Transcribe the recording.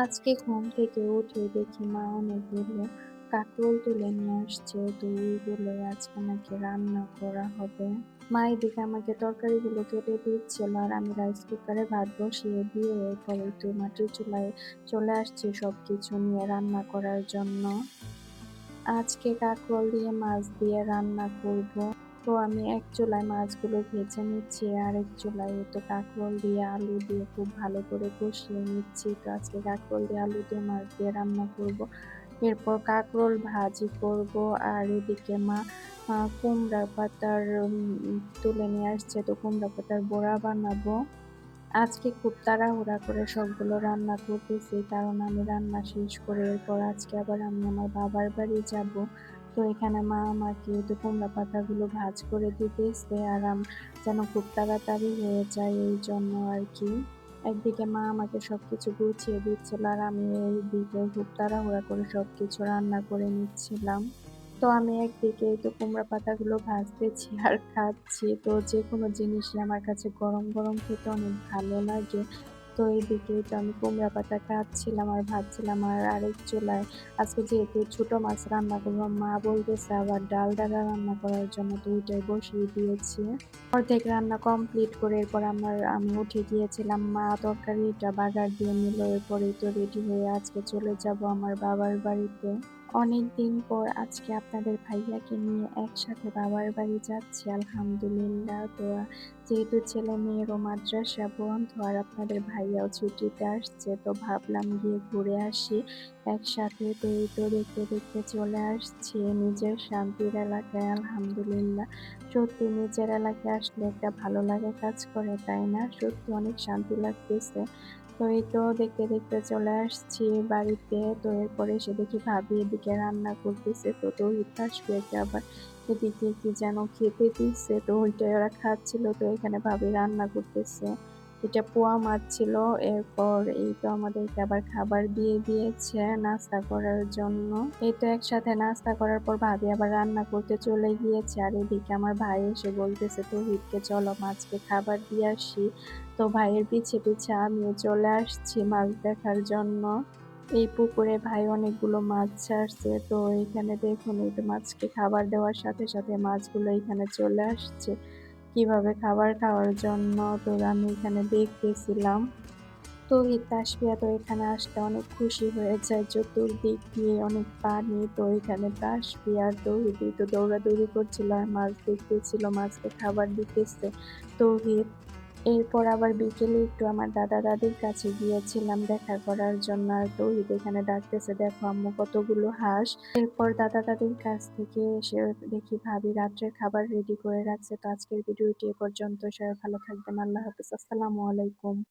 আজকে ঘুম থেকে উঠে দেখি মা অনেকগুলো কাঁকরোল তুলে নিয়ে আসছে, তো ওইগুলোই আজকে নাকি রান্না করা হবে। মা এদিকে আমাকে তরকারিগুলো কেটে দিচ্ছিল আর আমি রাইস কুকারে ভাত বসিয়ে দিয়ে এরপর একটু মাটির চুলায় চলে আসছি সবকিছু নিয়ে রান্না করার জন্য। আজকে কাঁকরোল দিয়ে মাছ দিয়ে রান্না করব। তো আমি এক চুলায় মাছগুলো ভেজে নিচ্ছি, আরেক চুলায় তো কাঁকরোল দিয়ে আলু দিয়ে খুব ভালো করে কষিয়ে নিচ্ছি। তো আজকে কাঁকরোল দিয়ে আলু দিয়ে মাছ দিয়ে রান্না করব। এরপর কাঁকরোল ভাজি করব। আর এদিকে মা কুমড়া পাতার তুলে নিয়ে আসছে, তো কুমড়া পাতার বড়া বানাবো। আজকে খুব তাড়াহুড়া করে সবগুলো রান্না করতেছি, কারণ আমি রান্না শেষ করে এরপর আজকে আবার আমি আমার বাবার বাড়ি যাব। তো এখানে মা আমাকে তো কুমড়া পাতাগুলো ভাজ করে দিতেছে আর যেন খুব তাড়াতাড়ি হয়ে যায় এই জন্য আর কি। একদিকে মা আমাকে সবকিছু গুছিয়ে দিচ্ছিল আর আমি এইদিকে খুব তাড়াহুড়া করে সবকিছু রান্না করে নিচ্ছিলাম। তো আমি একদিকে এই তো কুমড়া পাতাগুলো ভাজতেছি আর খাচ্ছি। তো যেকোনো জিনিসই আমার কাছে গরম, গরম খেতে অনেক ভালো লাগে। তো এদিকেই তো আমি কুমড়া পাতা কাটছিলাম আর ভাজছিলাম। আর আরেক চুলায় আজকে যেহেতু ছোট মাছ রান্না করব, মা বলতেছে আবার ডাল ডাঁটা রান্না করার জন্য, তো ওইটাই বসিয়ে দিয়েছি। অর্ধেক রান্না কমপ্লিট করে এরপর আমি উঠে গিয়েছিলাম। মা তরকারিটা বাগার দিয়ে নিল। এরপরেই তো রেডি হয়ে আজকে চলে যাব আমার বাবার বাড়িতে। অনেকদিন পর আজকে আপনাদের ভাইয়াকে নিয়ে একসাথে বাবার বাড়ি যাচ্ছি আলহামদুলিল্লাহ। তো যেহেতু ছেলে-মেয়েরও মাদ্রাসা বন্ধ আর আপনাদের ভাইয়াও ছুটিতে আসছে, তো ভাবলাম গিয়ে ঘুরে আসি একসাথে। তো এই তো দেখতে, দেখতে চলে আসছি নিজের শান্তির এলাকায় আলহামদুলিল্লাহ। সত্যি নিজের এলাকায় আসলে একটা ভালো লাগা কাজ করে, তাই না? সত্যি অনেক শান্তি লাগতেছে। তো এই তো দেখতে, দেখতে চলে আসছি বাড়িতে। তো এরপরে এসে দেখি ভাবি এদিকে রান্না করতেছে। তো তৌহিদ তাসফিয়াকে আবার এদিকে কি যেন খেতে দিচ্ছে। তো ওইটাই ওরা খাচ্ছিল। তো এখানে ভাবি রান্না করতেছে। এটা পোয়া মাছ ছিল। এরপর এই তো আমাদেরকে আবার খাবার দিয়ে দিয়েছে নাস্তা করার জন্য। এই তো একসাথে নাস্তা করার পর ভাবি আবার রান্না করতে চলে গিয়েছে। আর এদিকে আমার ভাই এসে বলতেছে, "তৌহিদকে চলো মাছকে খাবার দিয়ে আসি।" তো ভাইয়ের পিছে, পিছে আমিও চলে আসছি মাছ দেখার জন্য। এই পুকুরে ভাই অনেকগুলো মাছ ছাড়ছে। তো এখানে দেখুন এই তো মাছকে খাবার দেওয়ার সাথে, সাথে মাছগুলো এখানে চলে আসছে কিভাবে খাবার খাওয়ার জন্য। তো আমি এখানে দেখতেছিলাম। তৌহিদ তাসফিয়া তো এখানে আসলে অনেক খুশি হয়ে যায়। চতুর্দিক দিয়ে অনেক পানি। তো এখানে তাসফিয়া আর তৌহিদ এই তো দৌড়াদৌড়ি করছিল আর মাছ দেখতেছিল, মাছকে খাবার দিতেছে তৌহিদ। এরপর আবার বিকেলে একটু আমার দাদা-দাদির কাছে গিয়েছিলাম দেখা করার জন্য। আর তৌহিদ এখানে ডাকতেছে, "দেখো আম্মু কতগুলো হাঁস।" এরপর দাদা-দাদির কাছ থেকে এসে দেখি ভাবি রাত্রের খাবার রেডি করে রাখছে। তো আজকের ভিডিওটি এ পর্যন্ত। সবাই ভালো থাকবেন। আল্লাহ হাফেজ। আসসালামু আলাইকুম।